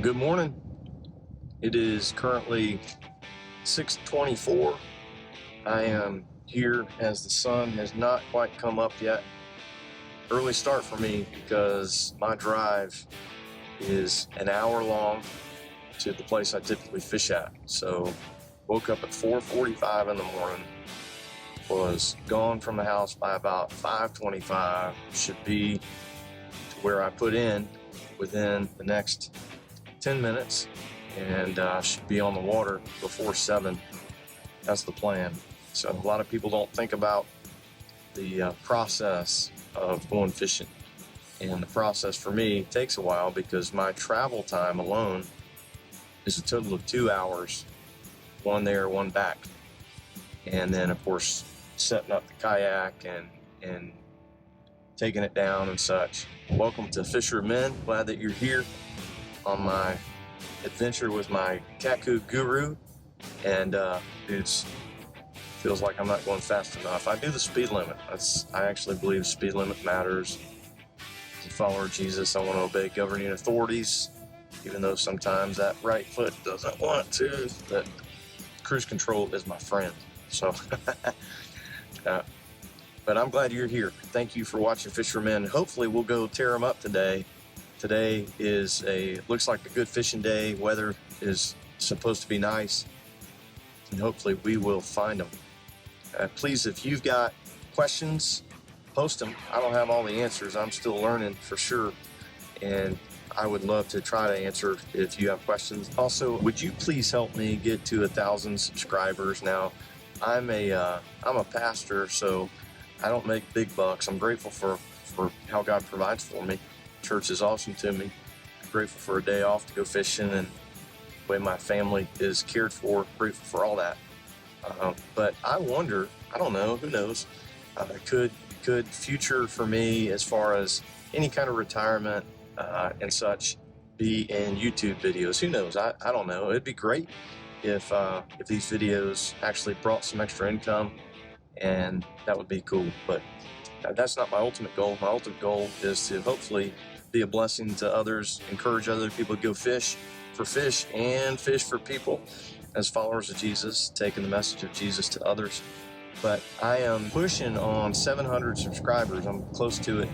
Good morning. It is currently 6:24. I am here as the sun has not quite come up yet. Early start for me because my drive is an hour long to the place I typically fish at. So woke up at 4:45 in the morning, was gone from the house by about 5:25, should be to where I put in within the next 10 minutes, and should be on the water before 7. That's the plan. So a lot of people don't think about the process of going fishing, and the process for me takes a while because my travel time alone is a total of 2 hours, one there, one back, and then of course setting up the kayak and taking it down and such. Welcome to Fisher Men. Glad that you're here on my adventure with my Kayak guru, and it feels like I'm not going fast enough. I do the speed limit. I actually believe speed limit matters. As a follower of Jesus, I want to obey governing authorities, even though sometimes that right foot doesn't want to. But cruise control is my friend. So, but I'm glad you're here. Thank you for watching Fishermen. Hopefully we'll go tear them up today. Today looks like a good fishing day. Weather is supposed to be nice, and hopefully we will find them. Please, if you've got questions, post them. I don't have all the answers. I'm still learning for sure, and I would love to try to answer if you have questions. Also, would you please help me get to 1,000 subscribers? Now, I'm a pastor, so I don't make big bucks. I'm grateful for how God provides for me. Church is awesome to me. I'm grateful for a day off to go fishing, and the way my family is cared for. Grateful for all that. But I wonder, I don't know, who knows? Could future for me, as far as any kind of retirement and such, be in YouTube videos? Who knows? I don't know. It'd be great if these videos actually brought some extra income, and that would be cool. But that's not my ultimate goal. My ultimate goal is to hopefully be a blessing to others, encourage other people to go fish for fish and fish for people as followers of Jesus, taking the message of Jesus to others. But I am pushing on 700 subscribers. I'm close to it,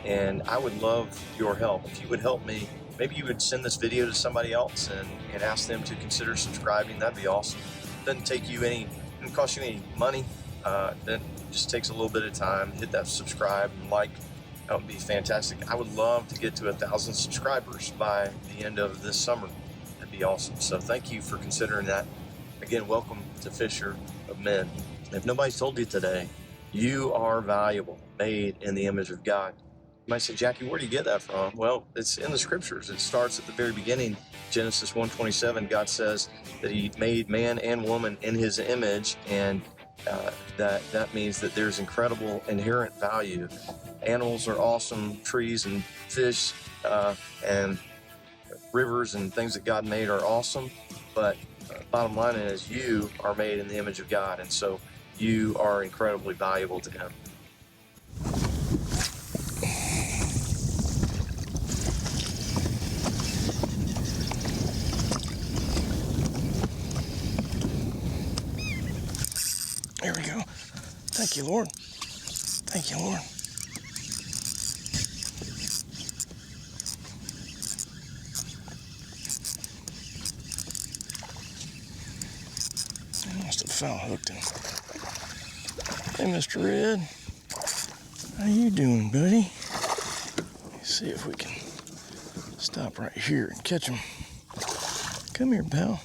and I would love your help. If you would help me, maybe you would send this video to somebody else and ask them to consider subscribing. That'd be awesome. Doesn't cost you any money. That just takes a little bit of time. Hit that subscribe and like. That would be fantastic. I would love to get to 1,000 subscribers by the end of this summer. That'd be awesome. So thank you for considering that. Again, welcome to Fisher of Men. If nobody's told you today, you are valuable, made in the image of God. You might say, Jackie, where do you get that from? Well, it's in the scriptures. It starts at the very beginning. Genesis 1:27, God says that he made man and woman in his image, and that means that there's incredible inherent value. Animals are awesome. Trees and fish and rivers and things that God made are awesome. But bottom line is, you are made in the image of God, and so you are incredibly valuable to him. There we go. Thank you, Lord. Thank you, Lord. I must have foul hooked him. Hey, Mr. Red. How you doing, buddy? Let's see if we can stop right here and catch him. Come here, pal.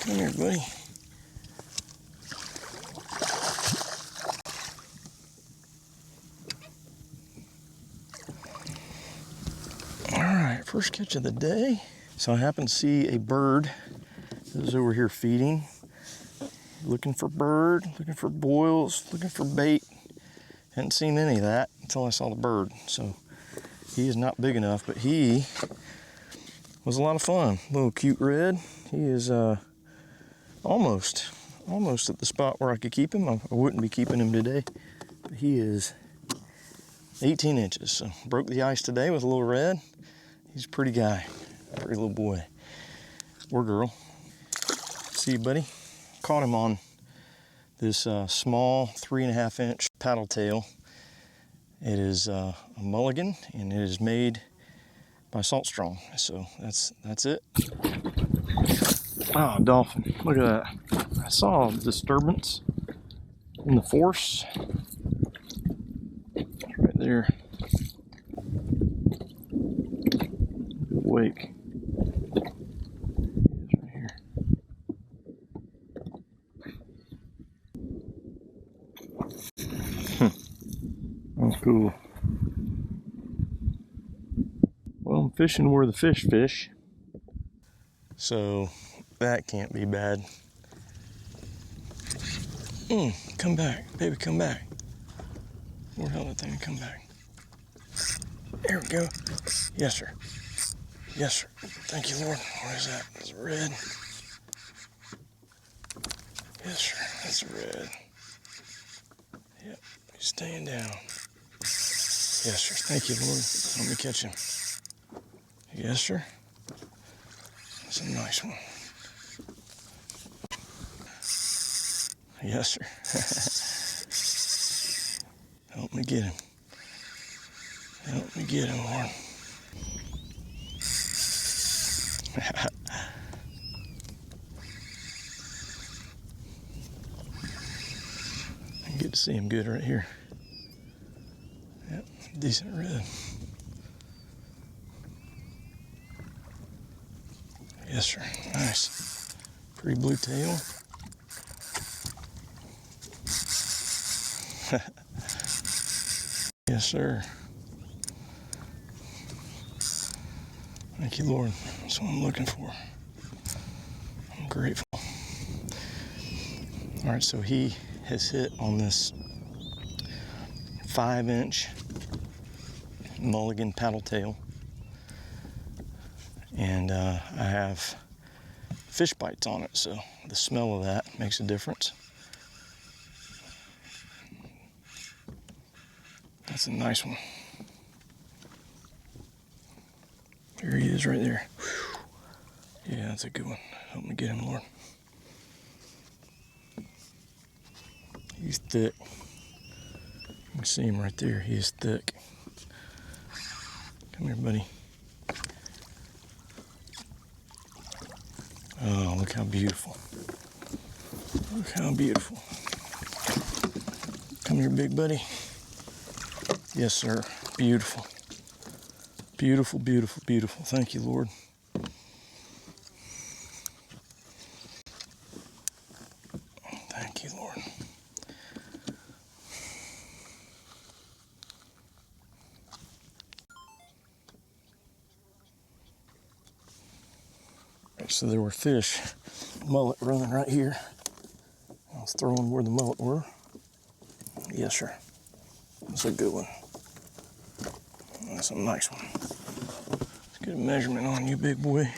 Come here, buddy. All right, first catch of the day. So I happened to see a bird that was over here feeding. Looking for bird, looking for boils, looking for bait. Hadn't seen any of that until I saw the bird. So he is not big enough, but he was a lot of fun. Little cute red. He is almost at the spot where I could keep him. I wouldn't be keeping him today. But he is 18 inches, so broke the ice today with a little red. He's a pretty guy, pretty little boy, or girl. See you, buddy. Caught him on this small 3.5 inch paddle tail. It is a mulligan, and it is made by Salt Strong. So that's it. Oh, dolphin, look at that. I saw a disturbance in the force. It's right there. Good wake. He is right here. That's cool. Well, I'm fishing where the fish fish. So that can't be bad. Come back, baby, come back. Where the hell that thing come back? There we go. Yes, sir. Yes, sir. Thank you, Lord. What is that? Is it red? Yes, sir. That's red. Yep. He's staying down. Yes, sir. Thank you, Lord. Let me catch him. Yes, sir. That's a nice one. Yes, sir. Help me get him. Help me get him, Lord. I can get to see him good right here. Yep, decent red. Yes, sir. Nice. Pretty blue tail. Yes, sir. Thank you, Lord. That's what I'm looking for. I'm grateful. All right, so he has hit on this 5 inch mulligan paddle tail. And I have fish bites on it, so the smell of that makes a difference. That's a nice one. There he is right there. Whew. Yeah, that's a good one. Help me get him, Lord. He's thick. You can see him right there. He is thick. Come here, buddy. Oh, look how beautiful. Look how beautiful. Come here, big buddy. Yes, sir. Beautiful. Beautiful, beautiful, beautiful. Thank you, Lord. Thank you, Lord. So there were fish, mullet running right here. I was throwing where the mullet were. Yes, sir. That's a good one. That's a nice one. Let's get a measurement on you, big boy.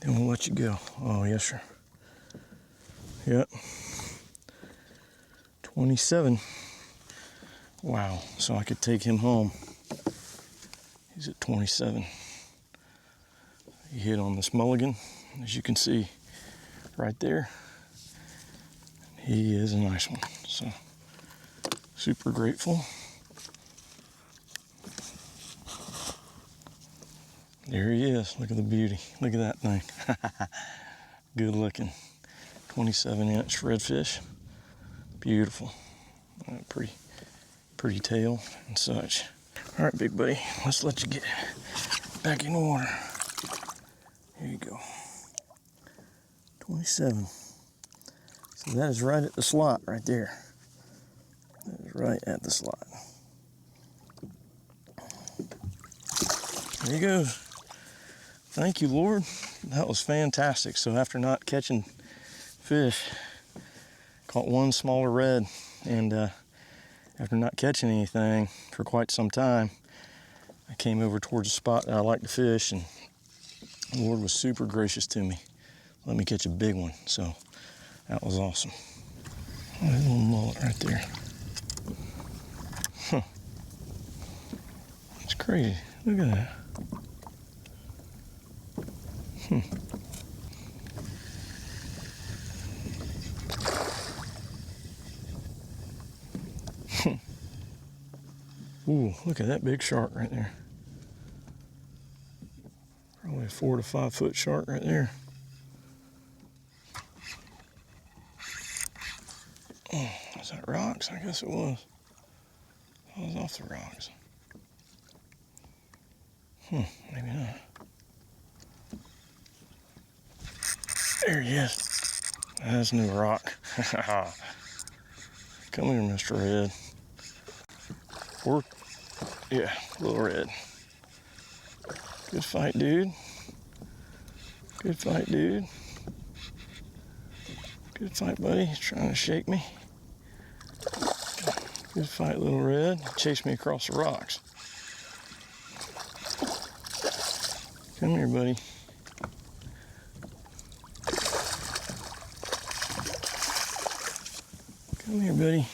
Then we'll let you go. Oh, yes, sir. Yep. 27. Wow. So I could take him home. He's at 27. He hit on this mulligan, as you can see right there. He is a nice one. So super grateful. There he is. Look at the beauty. Look at that thing. Good looking. 27 inch redfish. Beautiful. Pretty tail and such. All right, big buddy. Let's let you get back in the water. Here you go. 27. So that is right at the slot right there. That is right at the slot. There he goes. Thank you, Lord. That was fantastic. So after not catching fish, caught one smaller red, and after not catching anything for quite some time, I came over towards a spot that I like to fish, and the Lord was super gracious to me. Let me catch a big one. So that was awesome. Oh, a little mullet right there. Huh. It's crazy. Look at that. Ooh, look at that big shark right there. Probably a 4 to 5 foot shark right there. Oh, is that rocks? I guess it was. It was off the rocks. Maybe not. There he is. That's a new rock. Come here, Mr. Red. Yeah, little red. Good fight, dude. Good fight, dude. Good fight, buddy. He's trying to shake me. Good fight, little red. Chase me across the rocks. Come here, buddy. Come here, buddy.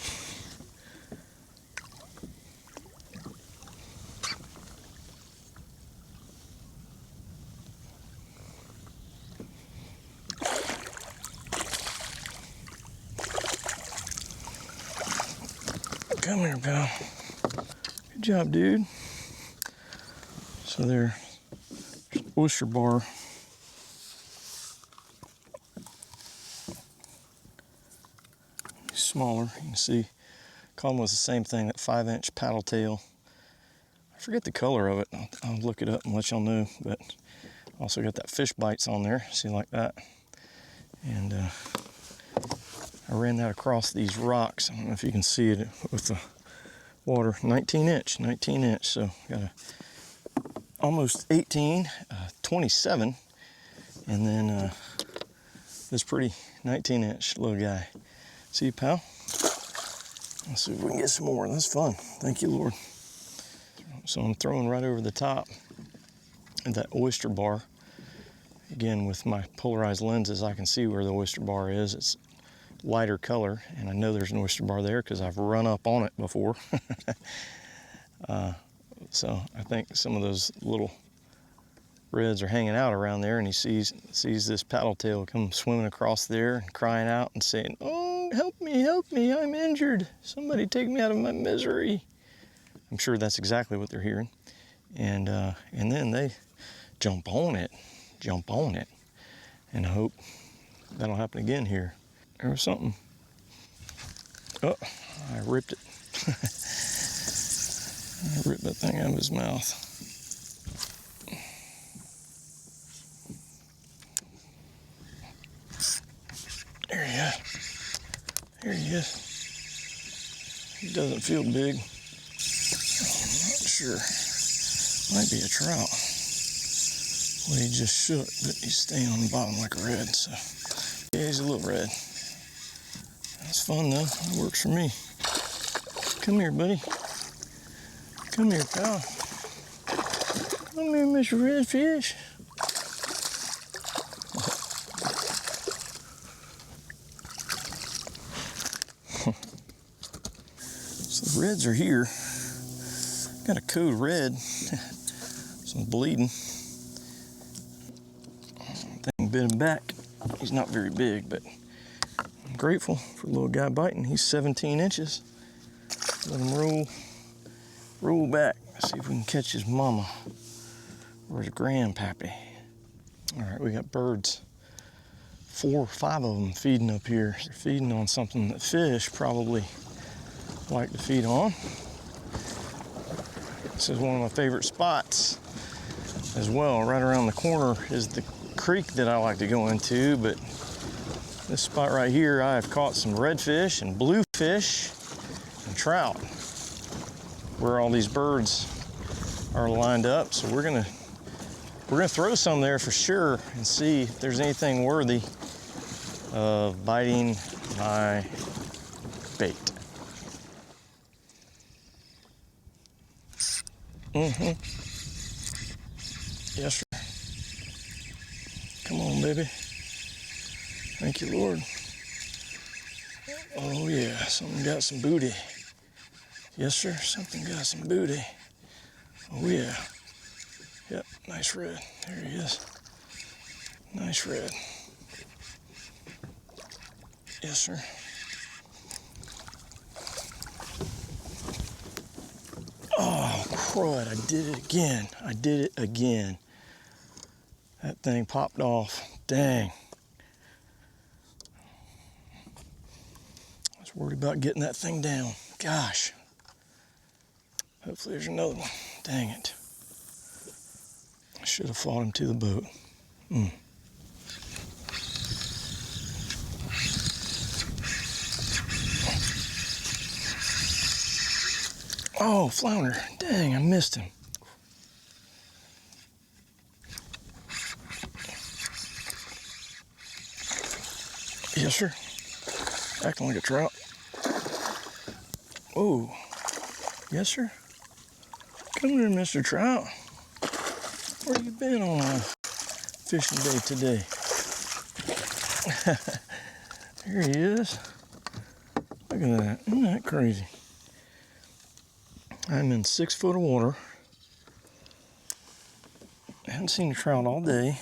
Come here, pal. Good job, dude. So there's oyster bar. Smaller, you can see. Column was the same thing, that 5-inch paddle tail. I forget the color of it. I'll look it up and let y'all know. But also got that fish bites on there, see, like that. And I ran that across these rocks. I don't know if you can see it with the water. 19 inch. So got a almost 18, 27, and then this pretty 19-inch little guy. See, pal? Let's see if we can get some more. That's fun. Thank you, Lord. So I'm throwing right over the top of that oyster bar. Again, with my polarized lenses, I can see where the oyster bar is. It's lighter color, and I know there's an oyster bar there because I've run up on it before. So I think some of those little reds are hanging out around there, and he sees this paddle tail come swimming across there and crying out and saying, "Oh, help me, I'm injured. Somebody take me out of my misery." I'm sure that's exactly what they're hearing. And then they jump on it. And I hope that'll happen again here. There was something. Oh, I ripped it. I ripped that thing out of his mouth. There he is. There he is. He doesn't feel big. I'm not sure. Might be a trout. Well, he just shook, but he's staying on the bottom like a red, so. Yeah, he's a little red. That's fun though, it works for me. Come here, buddy. Come here, pal. Come here, Mr. Redfish. So the reds are here. Got a code red. Some bleeding. Thing bit him back. He's not very big, but I'm grateful for the little guy biting. He's 17 inches. Let him roll back. See if we can catch his mama or his grandpappy. All right, we got birds. 4 or 5 of them feeding up here. They're feeding on something that fish probably like to feed on. This is one of my favorite spots as well. Right around the corner is the creek that I like to go into, but this spot right here, I have caught some redfish and bluefish and trout where all these birds are lined up. So we're gonna throw some there for sure and see if there's anything worthy of biting my bait. Yes, sir. Come on, baby. Thank you, Lord. Oh yeah, something got some booty. Yes, sir. Something got some booty. Oh, yeah. Yep, nice red. There he is. Nice red. Yes, sir. Oh, crud. I did it again. I did it again. That thing popped off. Dang. I was worried about getting that thing down. Gosh. Hopefully there's another one. Dang it. I should have fought him to the boat. Oh, flounder. Dang, I missed him. Yes, sir. Acting like a trout. Oh, yes, sir. Come here, Mr. Trout. Where you been on a fishing day today? Here he is. Look at that. Isn't that crazy? I'm in 6 foot of water. I haven't seen a trout all day.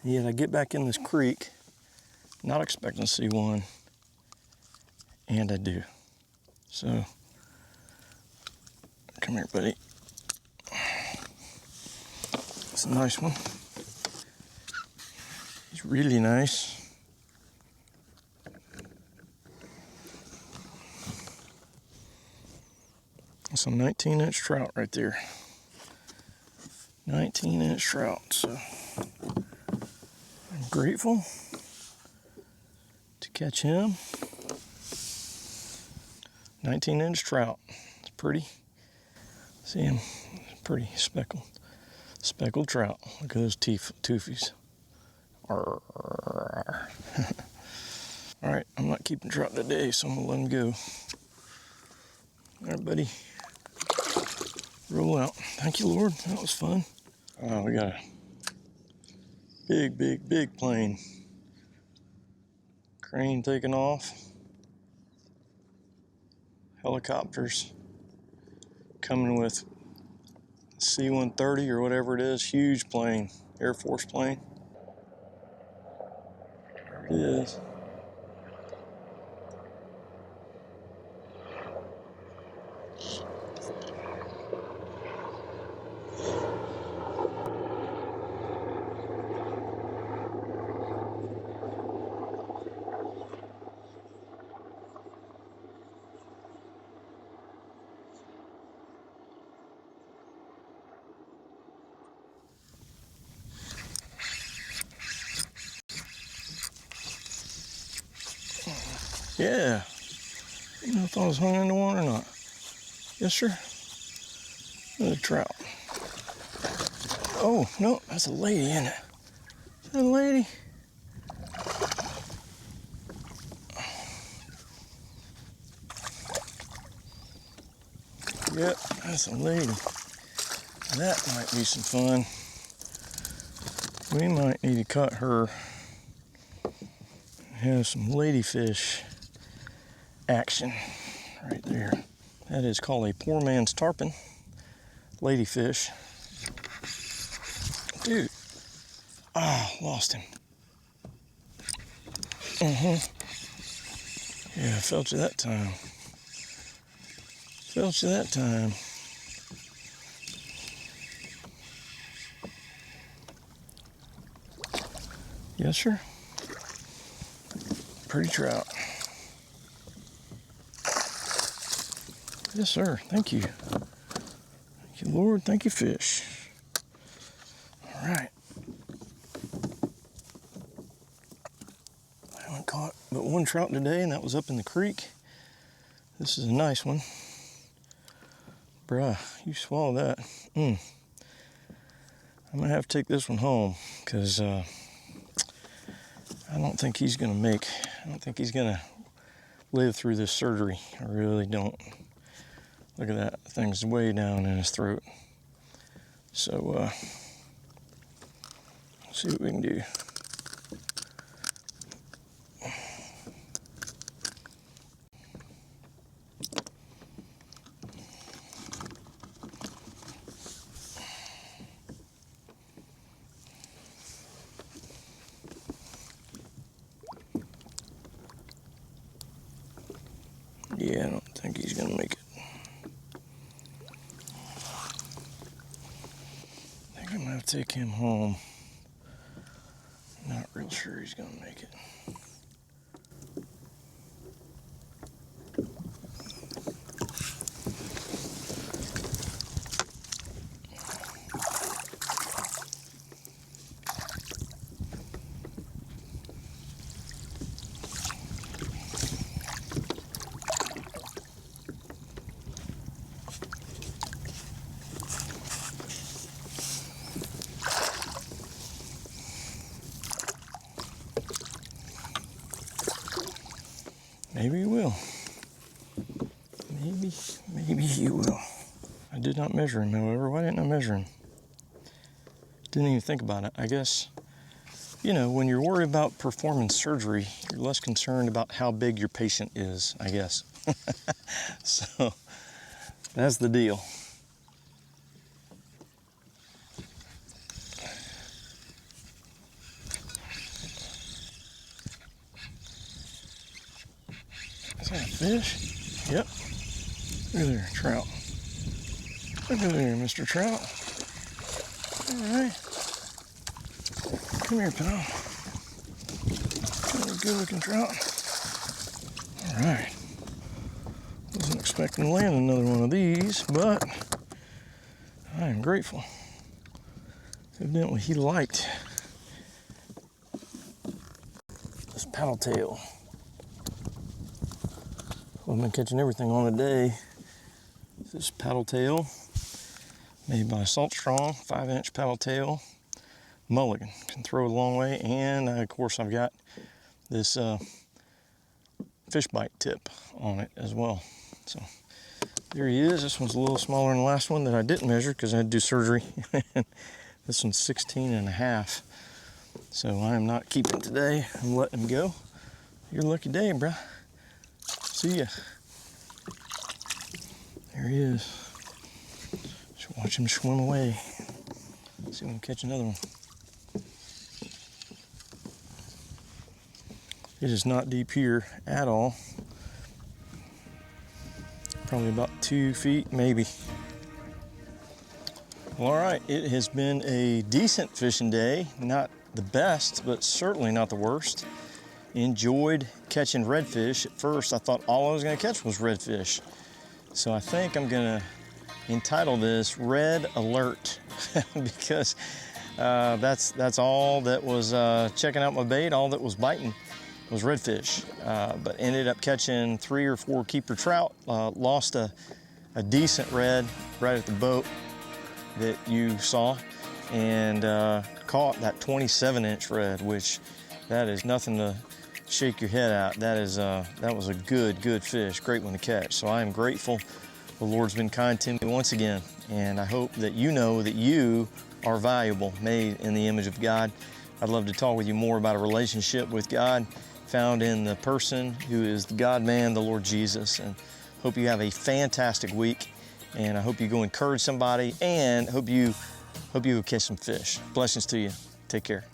Yet I get back in this creek, not expecting to see one, and I do. So, come here, buddy. It's a nice one. He's really nice. That's a 19-inch trout right there. 19-inch trout. So I'm grateful to catch him. 19-inch trout. It's pretty. See him? Pretty speckled trout. Look at those toofies. All right, I'm not keeping trout today, so I'm gonna let him go. All right, buddy. Roll out. Thank you, Lord. That was fun. Oh, we got a big plane. Crane taking off. Helicopters coming with C-130 or whatever it is. Huge plane. Air Force plane. There it is. Yeah. I don't know if I was hung in the water or not. Yes, sir. Another trout. Oh, no, that's a lady, isn't it? Is that a lady? Yep, that's a lady. That might be some fun. We might need to cut her. Have some ladyfish action right there. That is called a poor man's tarpon. Ladyfish. Dude. Ah, lost him. Yeah, I felt you that time. Felt you that time. Yes, sir. Pretty trout. Yes, sir. Thank you. Thank you, Lord. Thank you, fish. All right. I haven't caught but one trout today, and that was up in the creek. This is a nice one. Bruh, you swallow that. I'm gonna have to take this one home because I don't think he's gonna live through this surgery. I really don't. Look at that, thing's way down in his throat. So, see what we can do. Yeah, I don't think he's gonna make it. I think I'm gonna have to take him home. Not real sure he's gonna make it. Maybe he will. Maybe he will. I did not measure him, however. Why didn't I measure him? Didn't even think about it. I guess, you know, when you're worried about performing surgery, you're less concerned about how big your patient is, I guess. So, that's the deal. Is that a fish? Yep. Look at there, trout. Look at there, Mr. Trout. All right. Come here, pal. Come here, good looking trout. All right. Wasn't expecting to land another one of these, but I am grateful. Evidently he liked this paddle tail. I've been catching everything on today. This paddle tail, made by Salt Strong, 5-inch paddle tail, mulligan, can throw it a long way, and of course I've got this fish bite tip on it as well. So there he is. This one's a little smaller than the last one that I didn't measure because I had to do surgery. This one's 16.5. So I am not keeping today. I'm letting him go. Your lucky day, bruh. See ya. There he is. Just watch him swim away. See if we can catch another one. It is not deep here at all. Probably about 2 feet, maybe. Well, all right, it has been a decent fishing day. Not the best, but certainly not the worst. Enjoyed catching redfish. At first, I thought all I was gonna catch was redfish. So I think I'm gonna entitle this Red Alert because that's all that was checking out my bait, all that was biting was redfish. But ended up catching 3 or 4 keeper trout. Lost a decent red right at the boat that you saw, and caught that 27-inch red, which that is nothing to shake your head at. That was a good fish, great one to catch. So I am grateful. The Lord's been kind to me once again, and I hope that you know that you are valuable, made in the image of God. I'd love to talk with you more about a relationship with God found in the person who is the God-man, the Lord Jesus. And hope you have a fantastic week, and I hope you go encourage somebody, and hope you go catch some fish. Blessings to you. Take care.